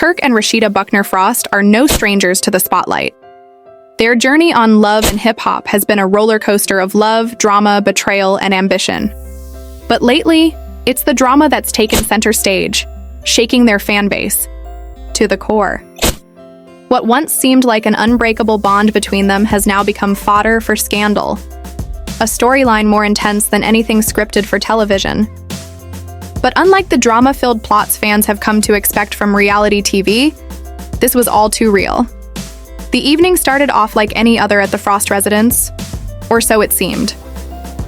Kirk and Rasheeda Buckner Frost are no strangers to the spotlight. Their journey on Love and Hip Hop has been a roller coaster of love, drama, betrayal, and ambition. But lately, it's the drama that's taken center stage, shaking their fan base to the core. What once seemed like an unbreakable bond between them has now become fodder for scandal, a storyline more intense than anything scripted for television. But unlike the drama-filled plots fans have come to expect from reality TV, this was all too real. The evening started off like any other at the Frost residence, or so it seemed.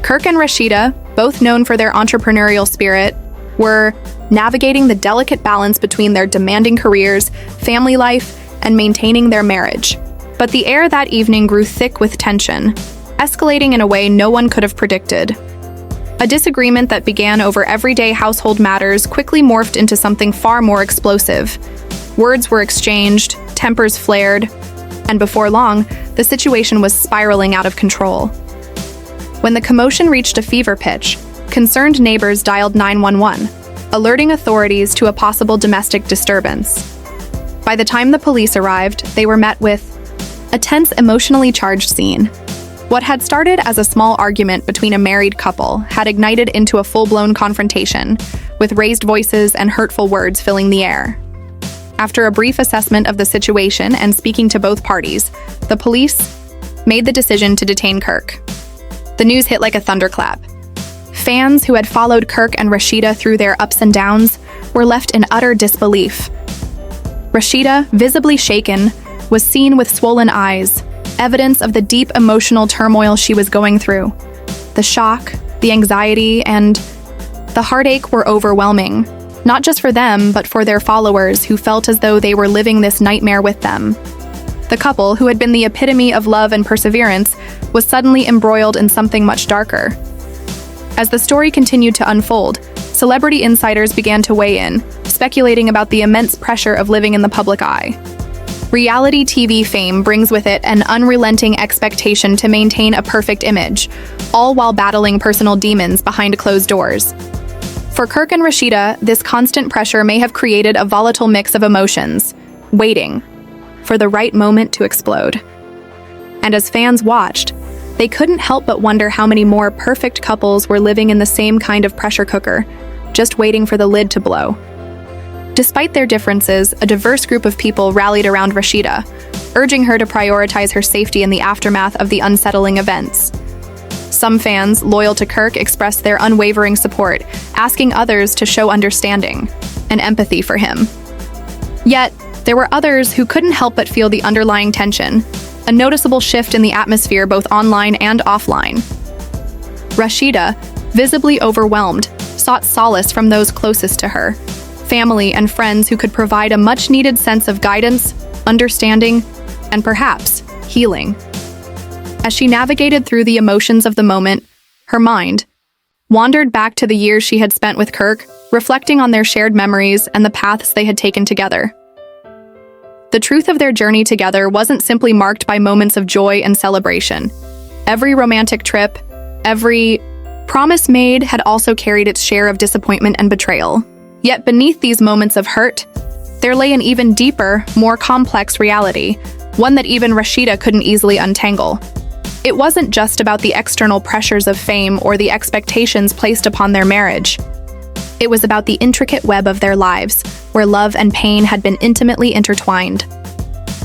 Kirk and Rasheeda, both known for their entrepreneurial spirit, were navigating the delicate balance between their demanding careers, family life, and maintaining their marriage. But the air that evening grew thick with tension, escalating in a way no one could have predicted. A disagreement that began over everyday household matters quickly morphed into something far more explosive. Words were exchanged, tempers flared, and before long, the situation was spiraling out of control. When the commotion reached a fever pitch, concerned neighbors dialed 911, alerting authorities to a possible domestic disturbance. By the time the police arrived, they were met with a tense, emotionally charged scene. What had started as a small argument between a married couple had ignited into a full-blown confrontation, with raised voices and hurtful words filling the air. After a brief assessment of the situation and speaking to both parties, the police made the decision to detain Kirk. The news hit like a thunderclap. Fans who had followed Kirk and Rasheeda through their ups and downs were left in utter disbelief. Rasheeda, visibly shaken, was seen with swollen eyes, evidence of the deep emotional turmoil she was going through. The shock, the anxiety, and the heartache were overwhelming, not just for them, but for their followers who felt as though they were living this nightmare with them. The couple, who had been the epitome of love and perseverance, was suddenly embroiled in something much darker. As the story continued to unfold, celebrity insiders began to weigh in, speculating about the immense pressure of living in the public eye. Reality TV fame brings with it an unrelenting expectation to maintain a perfect image, all while battling personal demons behind closed doors. For Kirk and Rasheeda, this constant pressure may have created a volatile mix of emotions, waiting for the right moment to explode. And as fans watched, they couldn't help but wonder how many more perfect couples were living in the same kind of pressure cooker, just waiting for the lid to blow. Despite their differences, a diverse group of people rallied around Rasheeda, urging her to prioritize her safety in the aftermath of the unsettling events. Some fans, loyal to Kirk, expressed their unwavering support, asking others to show understanding and empathy for him. Yet, there were others who couldn't help but feel the underlying tension, a noticeable shift in the atmosphere both online and offline. Rasheeda, visibly overwhelmed, sought solace from those closest to her, family and friends who could provide a much-needed sense of guidance, understanding, and perhaps healing. As she navigated through the emotions of the moment, her mind wandered back to the years she had spent with Kirk, reflecting on their shared memories and the paths they had taken together. The truth of their journey together wasn't simply marked by moments of joy and celebration. Every romantic trip, every promise made had also carried its share of disappointment and betrayal. Yet beneath these moments of hurt, there lay an even deeper, more complex reality, one that even Rasheeda couldn't easily untangle. It wasn't just about the external pressures of fame or the expectations placed upon their marriage. It was about the intricate web of their lives, where love and pain had been intimately intertwined.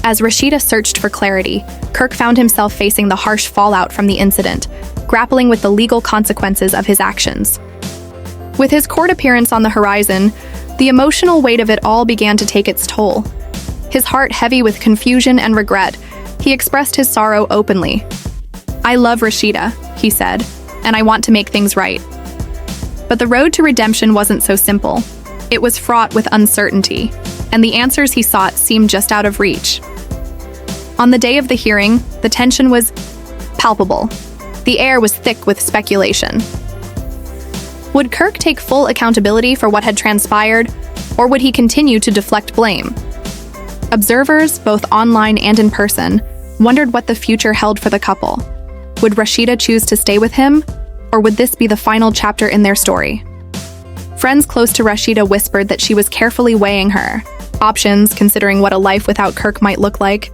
As Rasheeda searched for clarity, Kirk found himself facing the harsh fallout from the incident, grappling with the legal consequences of his actions. With his court appearance on the horizon, the emotional weight of it all began to take its toll. His heart heavy with confusion and regret, he expressed his sorrow openly. "I love Rasheeda," he said, "and I want to make things right." But the road to redemption wasn't so simple. It was fraught with uncertainty, and the answers he sought seemed just out of reach. On the day of the hearing, the tension was palpable. The air was thick with speculation. Would Kirk take full accountability for what had transpired, or would he continue to deflect blame? Observers, both online and in person, wondered what the future held for the couple. Would Rasheeda choose to stay with him, or would this be the final chapter in their story? Friends close to Rasheeda whispered that she was carefully weighing her options considering what a life without Kirk might look like.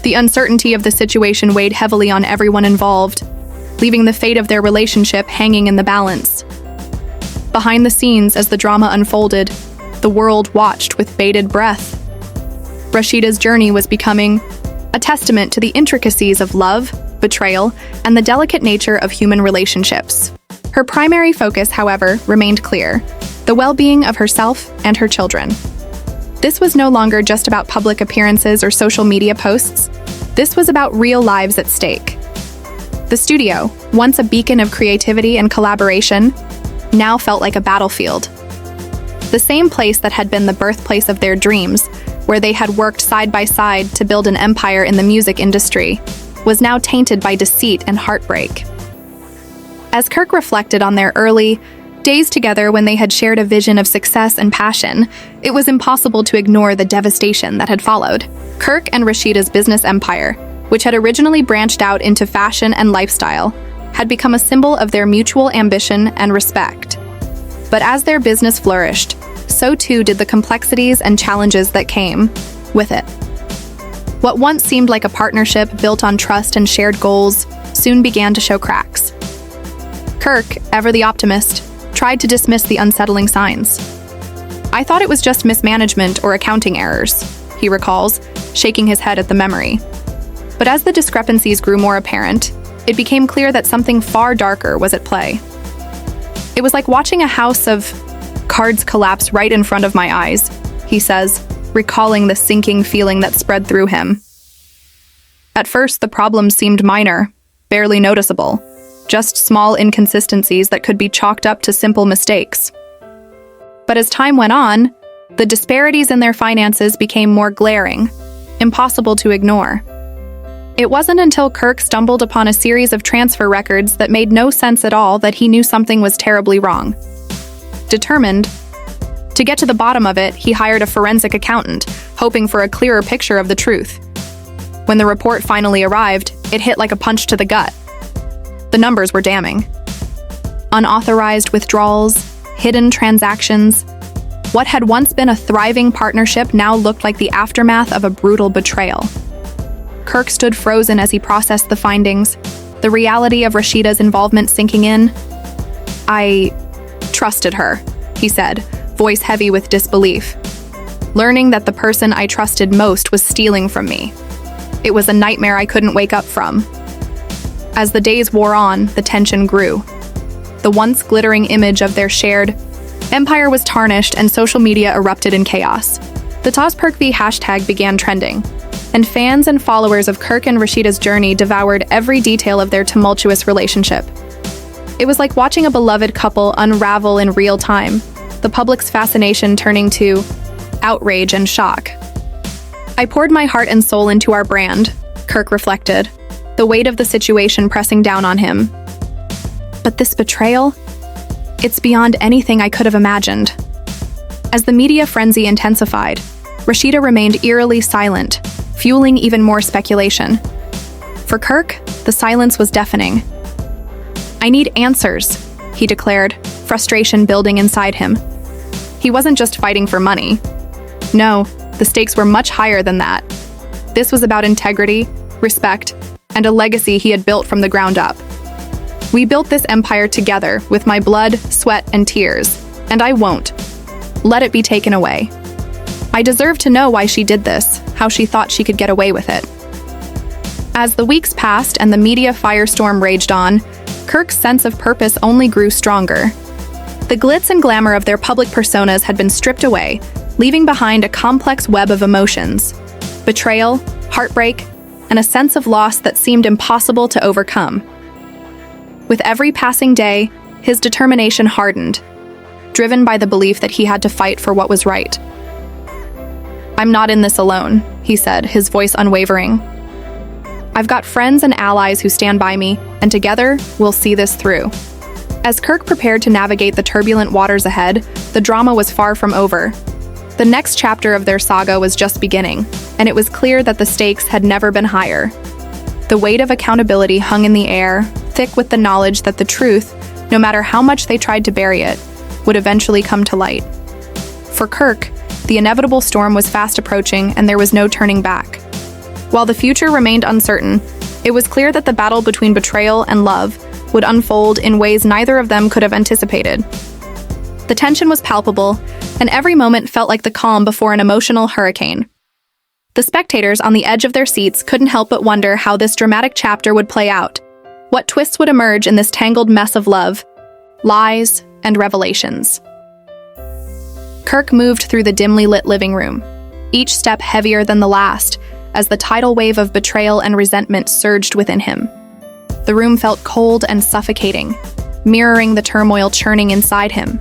The uncertainty of the situation weighed heavily on everyone involved, leaving the fate of their relationship hanging in the balance. Behind the scenes, as the drama unfolded, the world watched with bated breath. Rasheeda's journey was becoming a testament to the intricacies of love, betrayal, and the delicate nature of human relationships. Her primary focus, however, remained clear: the well-being of herself and her children. This was no longer just about public appearances or social media posts. This was about real lives at stake. The studio, once a beacon of creativity and collaboration, now felt like a battlefield. The same place that had been the birthplace of their dreams, where they had worked side by side to build an empire in the music industry, was now tainted by deceit and heartbreak. As Kirk reflected on their early days together when they had shared a vision of success and passion, it was impossible to ignore the devastation that had followed. Kirk and Rasheeda's business empire, which had originally branched out into fashion and lifestyle, had become a symbol of their mutual ambition and respect. But as their business flourished, so too did the complexities and challenges that came with it. What once seemed like a partnership built on trust and shared goals soon began to show cracks. Kirk, ever the optimist, tried to dismiss the unsettling signs. "I thought it was just mismanagement or accounting errors," he recalls, shaking his head at the memory. But as the discrepancies grew more apparent, it became clear that something far darker was at play. "It was like watching a house of cards collapse right in front of my eyes," he says, recalling the sinking feeling that spread through him. At first, the problems seemed minor, barely noticeable, just small inconsistencies that could be chalked up to simple mistakes. But as time went on, the disparities in their finances became more glaring, impossible to ignore. It wasn't until Kirk stumbled upon a series of transfer records that made no sense at all that he knew something was terribly wrong. Determined to get to the bottom of it, he hired a forensic accountant, hoping for a clearer picture of the truth. When the report finally arrived, it hit like a punch to the gut. The numbers were damning. Unauthorized withdrawals, hidden transactions. What had once been a thriving partnership now looked like the aftermath of a brutal betrayal. Kirk stood frozen as he processed the findings, the reality of Rasheeda's involvement sinking in. "I trusted her," he said, voice heavy with disbelief. "Learning that the person I trusted most was stealing from me. It was a nightmare I couldn't wake up from." As the days wore on, the tension grew. The once glittering image of their shared empire was tarnished and social media erupted in chaos. The TosPerkV hashtag began trending, and fans and followers of Kirk and Rasheeda's journey devoured every detail of their tumultuous relationship. It was like watching a beloved couple unravel in real time, the public's fascination turning to outrage and shock. "I poured my heart and soul into our brand," Kirk reflected, the weight of the situation pressing down on him. "But this betrayal? It's beyond anything I could have imagined." As the media frenzy intensified, Rasheeda remained eerily silent, fueling even more speculation. For Kirk, the silence was deafening. "I need answers," he declared, frustration building inside him. He wasn't just fighting for money. No, the stakes were much higher than that. This was about integrity, respect, and a legacy he had built from the ground up. "We built this empire together with my blood, sweat, and tears, and I won't let it be taken away. I deserve to know why she did this, how she thought she could get away with it." As the weeks passed and the media firestorm raged on, Kirk's sense of purpose only grew stronger. The glitz and glamour of their public personas had been stripped away, leaving behind a complex web of emotions: betrayal, heartbreak, and a sense of loss that seemed impossible to overcome. With every passing day, his determination hardened, driven by the belief that he had to fight for what was right. "I'm not in this alone," he said, his voice unwavering. "I've got friends and allies who stand by me, and together, we'll see this through." As Kirk prepared to navigate the turbulent waters ahead, the drama was far from over. The next chapter of their saga was just beginning, and it was clear that the stakes had never been higher. The weight of accountability hung in the air, thick with the knowledge that the truth, no matter how much they tried to bury it, would eventually come to light. For Kirk, The inevitable storm was fast approaching, and there was no turning back. While the future remained uncertain, it was clear that the battle between betrayal and love would unfold in ways neither of them could have anticipated. The tension was palpable, and every moment felt like the calm before an emotional hurricane. The spectators on the edge of their seats couldn't help but wonder how this dramatic chapter would play out. What twists would emerge in this tangled mess of love, lies, and revelations. Kirk moved through the dimly lit living room, each step heavier than the last, as the tidal wave of betrayal and resentment surged within him. The room felt cold and suffocating, mirroring the turmoil churning inside him.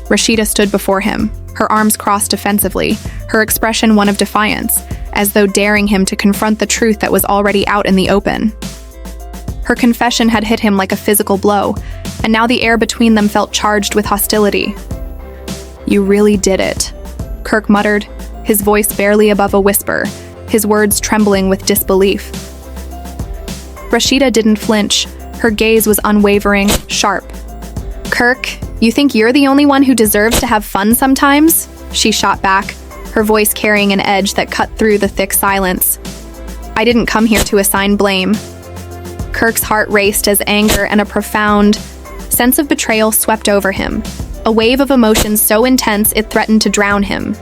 Rasheeda stood before him, her arms crossed defensively, her expression one of defiance, as though daring him to confront the truth that was already out in the open. Her confession had hit him like a physical blow, and now the air between them felt charged with hostility. "You really did it," Kirk muttered, his voice barely above a whisper, his words trembling with disbelief. Rasheeda didn't flinch. Her gaze was unwavering, sharp. "Kirk, you think you're the only one who deserves to have fun sometimes?" she shot back, her voice carrying an edge that cut through the thick silence. "I didn't come here to assign blame." Kirk's heart raced as anger and a profound sense of betrayal swept over him, a wave of emotion so intense it threatened to drown him.